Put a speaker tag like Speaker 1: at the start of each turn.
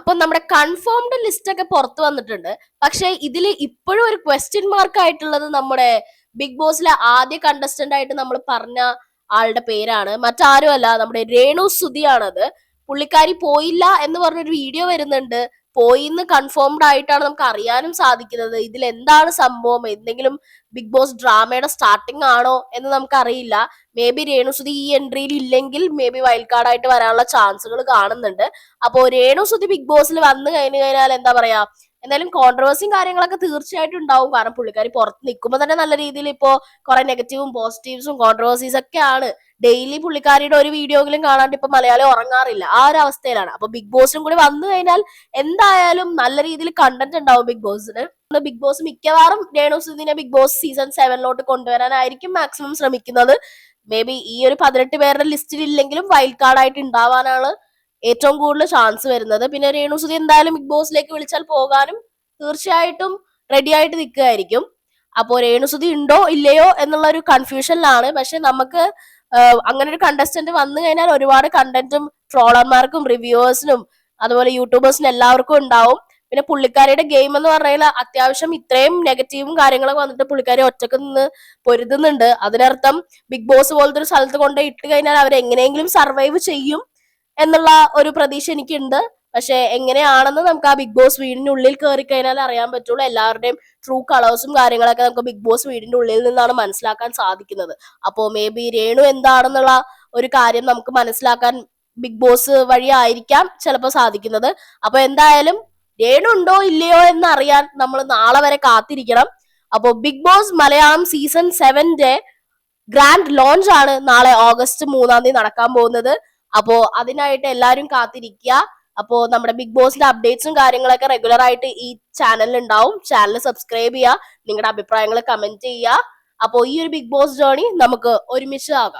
Speaker 1: അപ്പൊ നമ്മുടെ confirmed list ഒക്കെ പുറത്തു വന്നിട്ടുണ്ട്. പക്ഷെ ഇതിൽ ഇപ്പോഴും ഒരു ക്വസ്റ്റ്യൻ മാർക്ക് ആയിട്ടുള്ളത് നമ്മുടെ ബിഗ് ബോസിലെ ആദ്യ കണ്ടസ്റ്റന്റ് ആയിട്ട് നമ്മൾ പറഞ്ഞ ആളുടെ പേരാണ്. മറ്റാരുമല്ല, നമ്മുടെ രേണു സുധിയാണത്. പുള്ളിക്കാരി പോയില്ല എന്ന് പറഞ്ഞൊരു വീഡിയോ വരുന്നുണ്ട്. പോയിന്ന് കൺഫേംഡ് ആയിട്ടാണ് നമുക്ക് അറിയാനും സാധിക്കുന്നത്. ഇതിൽ എന്താണ് സംഭവം, എന്തെങ്കിലും ബിഗ് ബോസ് ഡ്രാമയുടെ സ്റ്റാർട്ടിംഗ് ആണോ എന്ന് നമുക്ക് അറിയില്ല. മേ ബി രേണുസുതി ഈ എൻട്രിയിൽ ഇല്ലെങ്കിൽ മേ ബി വൈൽഡ് കാർഡ് ആയിട്ട് വരാനുള്ള ചാൻസുകൾ കാണുന്നുണ്ട്. അപ്പോ രേണുസുതി ബിഗ് ബോസിൽ വന്നു കഴിഞ്ഞാൽ എന്താ പറയാ, എന്തായാലും കോൺട്രവേഴ്സിയും കാര്യങ്ങളൊക്കെ തീർച്ചയായിട്ടും ഉണ്ടാവും. കാരണം പുള്ളിക്കാരി പുറത്ത് നിൽക്കുമ്പോൾ തന്നെ നല്ല രീതിയിൽ ഇപ്പോ കുറെ നെഗറ്റീവും പോസിറ്റീവ്സും കോൺട്രവേഴ്സീസ് ഒക്കെയാണ്. ഡെയിലി പുള്ളിക്കാരിയുടെ ഒരു വീഡിയോയിലും കാണാണ്ട് ഇപ്പൊ മലയാളം ഉറങ്ങാറില്ല, ആ ഒരു അവസ്ഥയിലാണ്. അപ്പൊ ബിഗ് ബോസും കൂടി വന്നു കഴിഞ്ഞാൽ എന്തായാലും നല്ല രീതിയിൽ കണ്ടന്റ് ഉണ്ടാവും ബിഗ് ബോസിന്. ബിഗ് ബോസ് മിക്കവാറും രേണുസുദിനെ ബിഗ് ബോസ് സീസൺ 7 കൊണ്ടുവരാനായിരിക്കും മാക്സിമം ശ്രമിക്കുന്നത്. മേ ബി ഈ ഒരു 18 പേരുടെ ലിസ്റ്റിൽ ഇല്ലെങ്കിലും വൈൽഡ് കാർഡ് ആയിട്ട് ഉണ്ടാവാനാണ് ഏറ്റവും കൂടുതൽ ചാൻസ് വരുന്നത്. പിന്നെ രേണുസുതി എന്തായാലും ബിഗ് ബോസിലേക്ക് വിളിച്ചാൽ പോകാനും തീർച്ചയായിട്ടും റെഡി ആയിട്ട് നിൽക്കുകയായിരിക്കും. അപ്പോ രേണുസുതി ഉണ്ടോ ഇല്ലയോ എന്നുള്ള ഒരു കൺഫ്യൂഷനിലാണ്. പക്ഷെ നമുക്ക് അങ്ങനെ ഒരു കണ്ടസ്റ്റന്റ് വന്നു കഴിഞ്ഞാൽ ഒരുപാട് കണ്ടന്റും ട്രോളർമാർക്കും റിവ്യൂവേഴ്സിനും അതുപോലെ യൂട്യൂബേഴ്സിനും എല്ലാവർക്കും ഉണ്ടാവും. പിന്നെ പുള്ളിക്കാരിയുടെ ഗെയിം എന്ന് പറഞ്ഞാൽ അത്യാവശ്യം ഇത്രയും നെഗറ്റീവും കാര്യങ്ങളൊക്കെ വന്നിട്ട് പുള്ളിക്കാരി ഒറ്റക്ക് നിന്ന് പൊരുതുന്നുണ്ട്. അതിനർത്ഥം ബിഗ് ബോസ് പോലത്തെ ഒരു സ്ഥലത്ത് കൊണ്ട് ഇട്ട് കഴിഞ്ഞാൽ അവർ എങ്ങനെയെങ്കിലും സർവൈവ് ചെയ്യും എന്നുള്ള ഒരു പ്രതീക്ഷ എനിക്കുണ്ട്. പക്ഷെ എങ്ങനെയാണെന്ന് നമുക്ക് ആ ബിഗ് ബോസ് വീടിനുള്ളിൽ കയറി കഴിഞ്ഞാൽ അറിയാൻ പറ്റുള്ളൂ. എല്ലാവരുടെയും ട്രൂ കളേഴ്സും കാര്യങ്ങളൊക്കെ നമുക്ക് ബിഗ് ബോസ് വീടിന്റെ ഉള്ളിൽ നിന്നാണ് മനസ്സിലാക്കാൻ സാധിക്കുന്നത്. അപ്പോ മേ ബി രേണു എന്താണെന്നുള്ള ഒരു കാര്യം നമുക്ക് മനസ്സിലാക്കാൻ ബിഗ് ബോസ് വഴി ആയിരിക്കാം ചിലപ്പോൾ സാധിക്കുന്നത്. അപ്പൊ എന്തായാലും രേണു ഉണ്ടോ ഇല്ലയോ എന്ന് അറിയാൻ നമ്മൾ നാളെ വരെ കാത്തിരിക്കണം. അപ്പോ Bigg Boss Malayalam season 7 grand launch ആണ് നാളെ ഓഗസ്റ്റ് 3 നടക്കാൻ പോകുന്നത്. അപ്പോ അതിനായിട്ട് എല്ലാവരും കാത്തിരിക്കുക. അപ്പോ നമ്മുടെ ബിഗ് ബോസിന്റെ അപ്ഡേറ്റ്സും കാര്യങ്ങളൊക്കെ റെഗുലർ ആയിട്ട് ഈ ചാനലിൽ ഉണ്ടാവും. ചാനൽ സബ്സ്ക്രൈബ് ചെയ്യുക, നിങ്ങളുടെ അഭിപ്രായങ്ങൾ കമന്റ് ചെയ്യുക. അപ്പോ ഈ ഒരു ബിഗ് ബോസ് ജേർണി നമുക്ക് ഒരുമിച്ച് ആകാം.